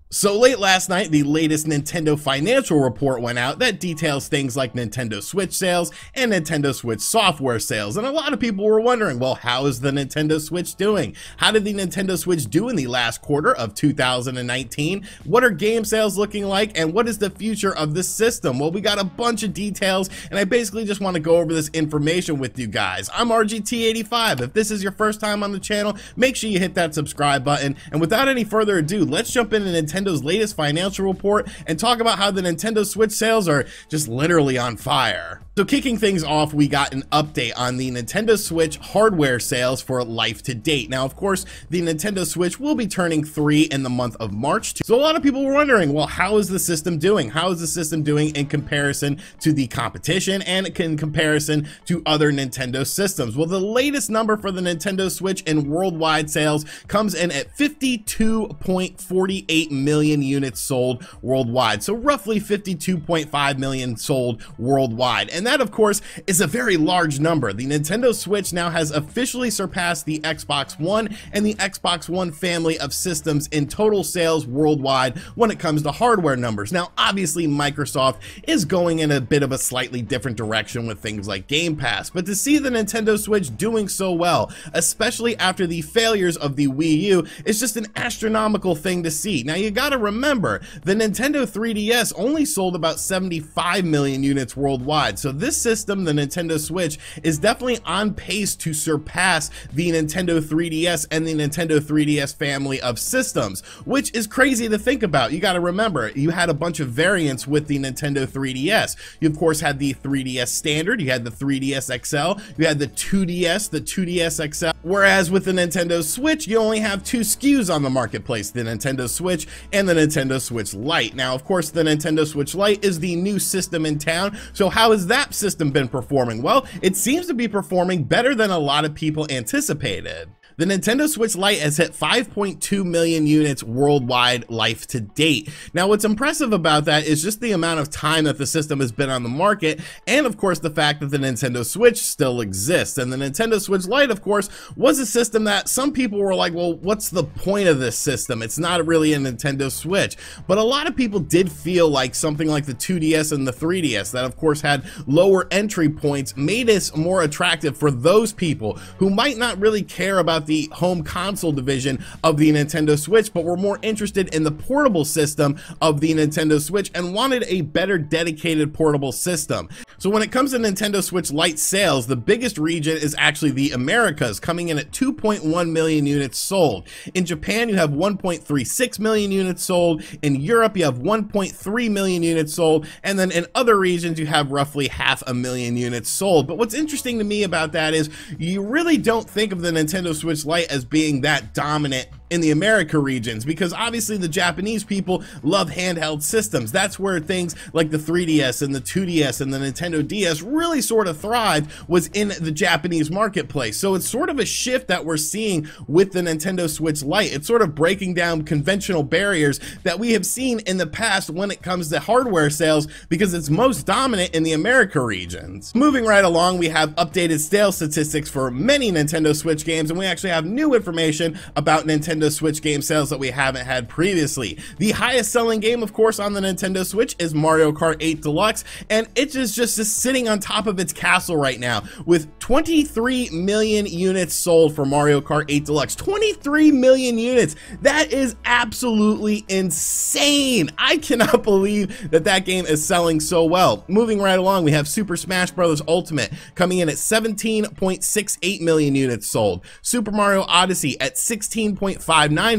So late last night, the latest Nintendo financial report went out that details things like Nintendo Switch sales and Nintendo Switch software sales. And a lot of people were wondering, well, how is the Nintendo Switch doing? How did the Nintendo Switch do in the last quarter of 2019? What are game sales looking like? And what is the future of this system? Well, we got a bunch of details, and I basically just want to go over this information with you guys. I'm RGT85. If this is your first time on the channel, make sure you hit that subscribe button. And without any further ado, let's jump into Nintendo's latest financial report and talk about how the Nintendo Switch sales are just literally on fire. So kicking things off, we got an update on the Nintendo Switch hardware sales for life to date. Now, of course, the Nintendo Switch will be turning 3 in the month of March. So a lot of people were wondering, well, how is the system doing? How is the system doing in comparison to the competition and in comparison to other Nintendo systems? Well, the latest number for the Nintendo Switch in worldwide sales comes in at 52.48 million units sold worldwide. So roughly 52.5 million sold worldwide. And that, of course, is a very large number. The Nintendo Switch now has officially surpassed the Xbox One and the Xbox One family of systems in total sales worldwide when it comes to hardware numbers. Now, obviously, Microsoft is going in a bit of a slightly different direction with things like Game Pass, but to see the Nintendo Switch doing so well, especially after the failures of the Wii U, is just an astronomical thing to see. Now, you gotta remember, the Nintendo 3DS only sold about 75 million units worldwide, so this system, the Nintendo Switch, is definitely on pace to surpass the Nintendo 3DS and the Nintendo 3DS family of systems, which is crazy to think about. You gotta remember, you had a bunch of variants with the Nintendo 3DS. You, of course, had the 3DS Standard, you had the 3DS XL, you had the 2DS, the 2DS XL, whereas with the Nintendo Switch, you only have 2 SKUs on the marketplace, the Nintendo Switch and the Nintendo Switch Lite. Now, of course, the Nintendo Switch Lite is the new system in town, so how has that system been performing? Well, it seems to be performing better than a lot of people anticipated. The Nintendo Switch Lite has hit 5.2 million units worldwide life to date. Now, what's impressive about that is just the amount of time that the system has been on the market, and of course the fact that the Nintendo Switch still exists. And the Nintendo Switch Lite, of course, was a system that some people were like, well, what's the point of this system? It's not really a Nintendo Switch. But a lot of people did feel like something like the 2DS and the 3DS, that of course had lower entry points, made it more attractive for those people who might not really care about the home console division of the Nintendo Switch, but were more interested in the portable system of the Nintendo Switch and wanted a better dedicated portable system. So when it comes to Nintendo Switch Lite sales, the biggest region is actually the Americas, coming in at 2.1 million units sold. In Japan, you have 1.36 million units sold. In Europe, you have 1.3 million units sold. And then in other regions, you have roughly 500,000 units sold. But what's interesting to me about that is you really don't think of the Nintendo Switch Lite as being that dominant in the America regions, because obviously the Japanese people love handheld systems. That's where things like the 3DS and the 2DS and the Nintendo DS really sort of thrived, was in the Japanese marketplace. So it's sort of a shift that we're seeing with the Nintendo Switch Lite. It's sort of breaking down conventional barriers that we have seen in the past when it comes to hardware sales, because it's most dominant in the America regions. Moving right along, we have updated sales statistics for many Nintendo Switch games, and we actually have new information about Nintendo Switch game sales that we haven't had previously. The highest selling game, of course, on the Nintendo Switch is Mario Kart 8 Deluxe, and it is just sitting on top of its castle right now with 23 million units sold for Mario Kart 8 Deluxe. 23 million units! That is absolutely insane! I cannot believe that that game is selling so well. Moving right along, we have Super Smash Bros. Ultimate coming in at 17.68 million units sold. Super Mario Odyssey at 16.59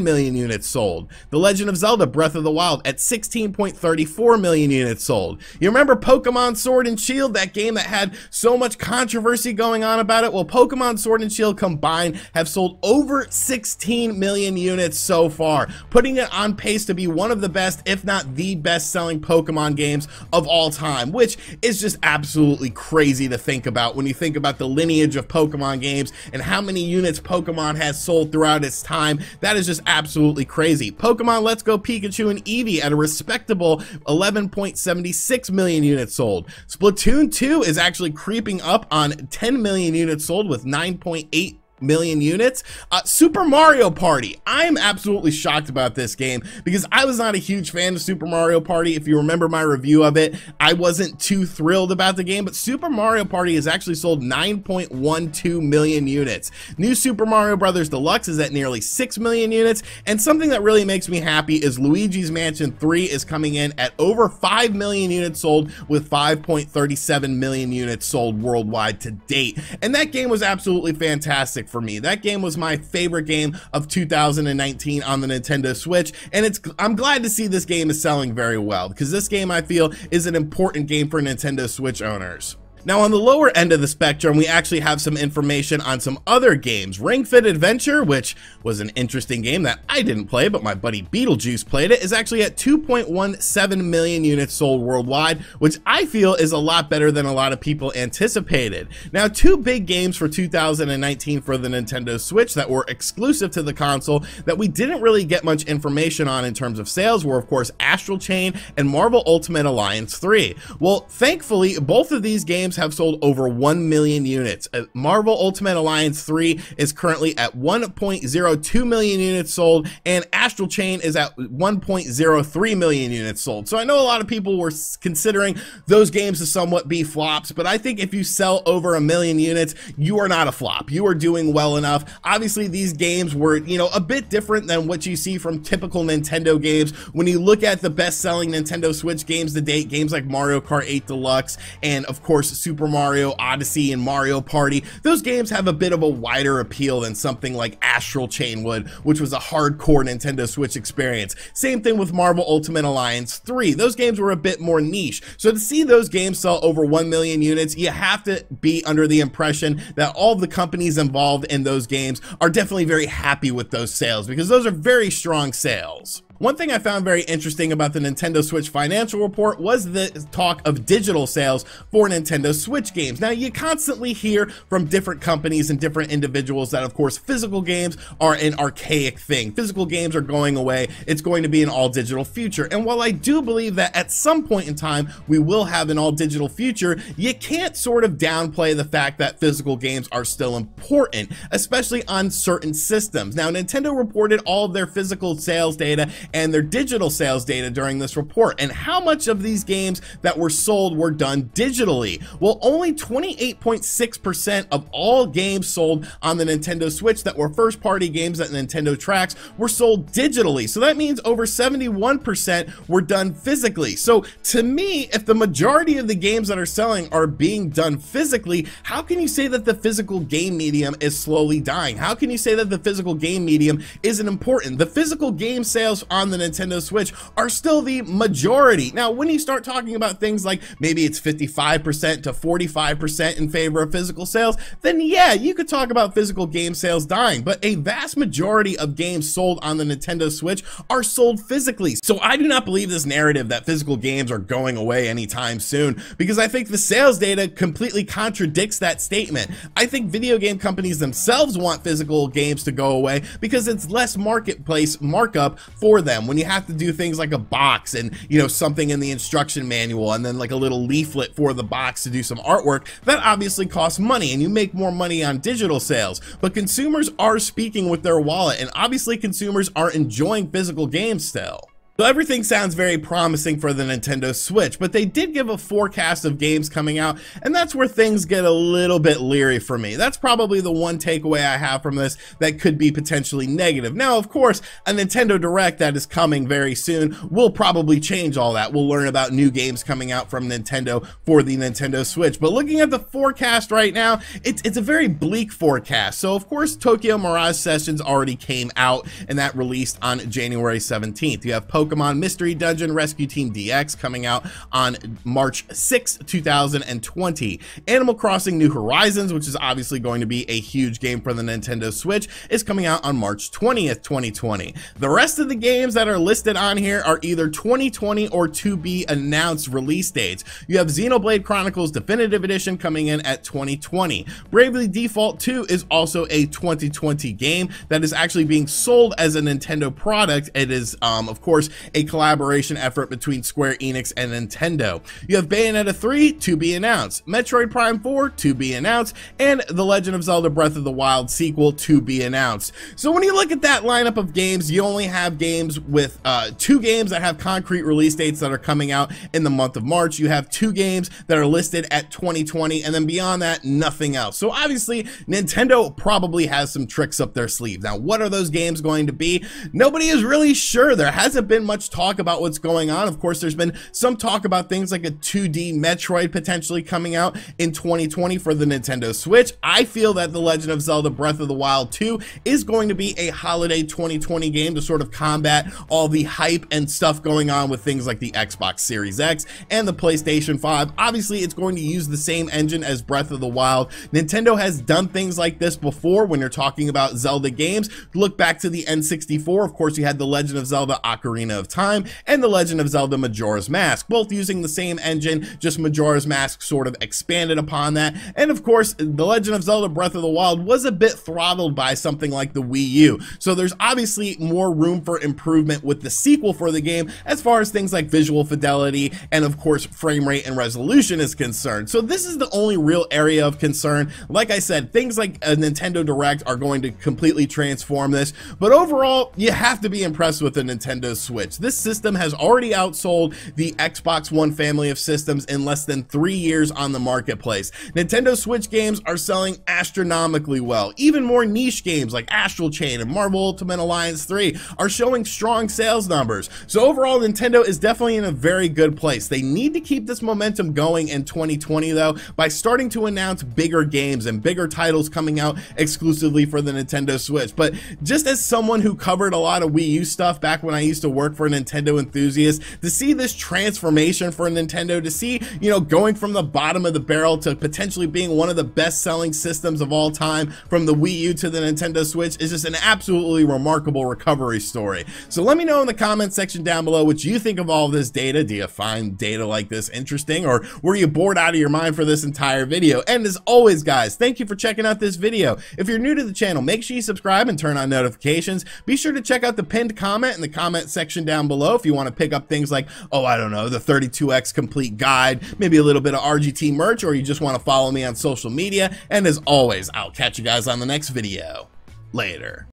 million units sold. The Legend of Zelda Breath of the Wild at 16.34 million units sold. You remember Pokemon Sword and Shield, that game that had so much controversy going on about it? Well, Pokemon Sword and Shield combined have sold over 16 million units so far, putting it on pace to be one of the best, if not the best selling Pokemon games of all time, which is just absolutely crazy to think about when you think about the lineage of Pokemon games and how many units Pokemon has sold throughout its time. That is just absolutely crazy. Pokemon Let's Go Pikachu and Eevee at a respectable 11.76 million units sold. Splatoon 2 is actually creeping up on 10 million units sold with 9.8 million units. Super Mario Party. I'm absolutely shocked about this game because I was not a huge fan of Super Mario Party. If you remember my review of it, I wasn't too thrilled about the game, but Super Mario Party has actually sold 9.12 million units. New Super Mario Bros. Deluxe is at nearly 6 million units, and something that really makes me happy is Luigi's Mansion 3 is coming in at over 5 million units sold, with 5.37 million units sold worldwide to date. And that game was absolutely fantastic for me. That game was my favorite game of 2019 on the Nintendo Switch, and I'm glad to see this game is selling very well, because this game, I feel, is an important game for Nintendo Switch owners. Now, on the lower end of the spectrum, we actually have some information on some other games. Ring Fit Adventure, which was an interesting game that I didn't play, but my buddy Beetlejuice played it, is actually at 2.17 million units sold worldwide, which I feel is a lot better than a lot of people anticipated. Now, two big games for 2019 for the Nintendo Switch that were exclusive to the console that we didn't really get much information on in terms of sales were, of course, Astral Chain and Marvel Ultimate Alliance 3. Well, thankfully, both of these games have sold over 1 million units. Marvel Ultimate Alliance 3 is currently at 1.02 million units sold, and Astral Chain is at 1.03 million units sold. So I know a lot of people were considering those games to somewhat be flops, but I think if you sell over 1 million units, you are not a flop. You are doing well enough. Obviously, these games were, a bit different than what you see from typical Nintendo games. When you look at the best-selling Nintendo Switch games to date, games like Mario Kart 8 Deluxe, and of course, Super Mario Odyssey and Mario Party, those games have a bit of a wider appeal than something like Astral Chain would, which was a hardcore Nintendo Switch experience. Same thing with Marvel Ultimate Alliance 3. Those games were a bit more niche. So to see those games sell over 1 million units, you have to be under the impression that all the companies involved in those games are definitely very happy with those sales, because those are very strong sales. One thing I found very interesting about the Nintendo Switch financial report was the talk of digital sales for Nintendo Switch games. Now, you constantly hear from different companies and different individuals that, of course, physical games are an archaic thing. Physical games are going away. It's going to be an all-digital future. And while I do believe that at some point in time we will have an all-digital future, you can't sort of downplay the fact that physical games are still important, especially on certain systems. Now, Nintendo reported all of their physical sales data and their digital sales data during this report, and how much of these games that were sold were done digitally. Well, only 28.6% of all games sold on the Nintendo Switch that were first-party games that Nintendo tracks were sold digitally. So that means over 71% were done physically. So to me, if the majority of the games that are selling are being done physically, how can you say that the physical game medium is slowly dying? How can you say that the physical game medium isn't important? The physical game sales on the Nintendo Switch are still the majority. Now, when you start talking about things like maybe it's 55% to 45% in favor of physical sales, then yeah, you could talk about physical game sales dying, but a vast majority of games sold on the Nintendo Switch are sold physically. So I do not believe this narrative that physical games are going away anytime soon, because I think the sales data completely contradicts that statement. I think video game companies themselves want physical games to go away because it's less marketplace markup for them. When you have to do things like a box and, something in the instruction manual and then like a little leaflet for the box to do some artwork, that obviously costs money, and you make more money on digital sales. But consumers are speaking with their wallet, and obviously consumers are enjoying physical games still. So everything sounds very promising for the Nintendo Switch, but they did give a forecast of games coming out, and that's where things get a little bit leery for me. That's probably the one takeaway I have from this that could be potentially negative. Now, of course, a Nintendo Direct that is coming very soon will probably change all that. We'll learn about new games coming out from Nintendo for the Nintendo Switch. But looking at the forecast right now, it's a very bleak forecast. So, of course, Tokyo Mirage Sessions already came out, and that released on January 17th. You have Pokemon Mystery Dungeon Rescue Team DX coming out on March 6th, 2020. Animal Crossing New Horizons, which is obviously going to be a huge game for the Nintendo Switch, is coming out on March 20th, 2020. The rest of the games that are listed on here are either 2020 or to be announced release dates. You have Xenoblade Chronicles Definitive Edition coming in at 2020. Bravely Default 2 is also a 2020 game that is actually being sold as a Nintendo product. It is, of course, a collaboration effort between Square Enix and Nintendo. You have Bayonetta 3 to be announced, Metroid Prime 4 to be announced, and The Legend of Zelda Breath of the Wild sequel to be announced. So when you look at that lineup of games, you only have games with 2 games that have concrete release dates that are coming out in the month of March. You have 2 games that are listed at 2020, and then beyond that, nothing else. So obviously, Nintendo probably has some tricks up their sleeve. Now, what are those games going to be? Nobody is really sure. There hasn't been much talk about what's going on. Of course, there's been some talk about things like a 2D Metroid potentially coming out in 2020 for the Nintendo Switch. I feel that The Legend of Zelda Breath of the Wild 2 is going to be a holiday 2020 game to sort of combat all the hype and stuff going on with things like the Xbox Series X and the PlayStation 5. Obviously, it's going to use the same engine as Breath of the Wild. Nintendo has done things like this before when you're talking about Zelda games. Look back to the N64. Of course, you had The Legend of Zelda Ocarina of Time and The Legend of Zelda Majora's Mask, both using the same engine, just Majora's Mask sort of expanded upon that. And of course, The Legend of Zelda Breath of the Wild was a bit throttled by something like the Wii U. So there's obviously more room for improvement with the sequel for the game as far as things like visual fidelity and of course frame rate and resolution is concerned. So this is the only real area of concern. Like I said, things like a Nintendo Direct are going to completely transform this, but overall, you have to be impressed with the Nintendo Switch. This system has already outsold the Xbox One family of systems in less than 3 years on the marketplace. Nintendo Switch games are selling astronomically well. Even more niche games like Astral Chain and Marvel Ultimate Alliance 3 are showing strong sales numbers. So overall, Nintendo is definitely in a very good place. They need to keep this momentum going in 2020 though by starting to announce bigger games and bigger titles coming out exclusively for the Nintendo Switch. But just as someone who covered a lot of Wii U stuff back when I used to work for Nintendo Enthusiasts, to see this transformation for Nintendo, to see, you know, going from the bottom of the barrel to potentially being one of the best selling systems of all time from the Wii U to the Nintendo Switch is just an absolutely remarkable recovery story. So let me know in the comment section down below what you think of all of this data. Do you find data like this interesting, or were you bored out of your mind for this entire video? And as always, guys, thank you for checking out this video. If you're new to the channel, make sure you subscribe and turn on notifications. Be sure to check out the pinned comment in the comment section down below if you want to pick up things like, oh, I don't know, the 32X complete guide, maybe a little bit of RGT merch, or you just want to follow me on social media. And as always, I'll catch you guys on the next video. Later.